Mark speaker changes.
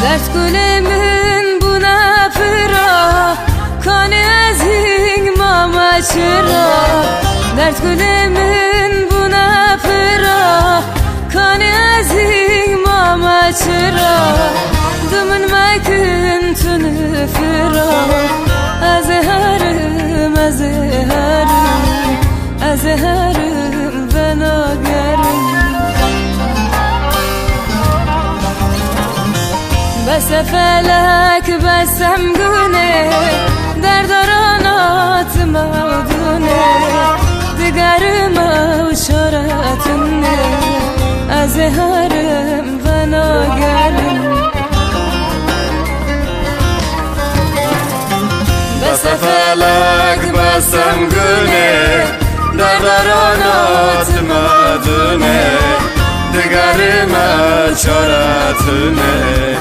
Speaker 1: درد گلمون بونه پرا کانی از این ماما چرا درد گلمون بونه پرا کانی از این ماما چرا دمن مکن تو نفرا از هرم بناگرم بس فلک بسم گونه در دارانات مودونه دگر ما شرطونه از هرم بناگرم
Speaker 2: بس فلک بسم گونه در دارانات مودونه دگر ما شرطونه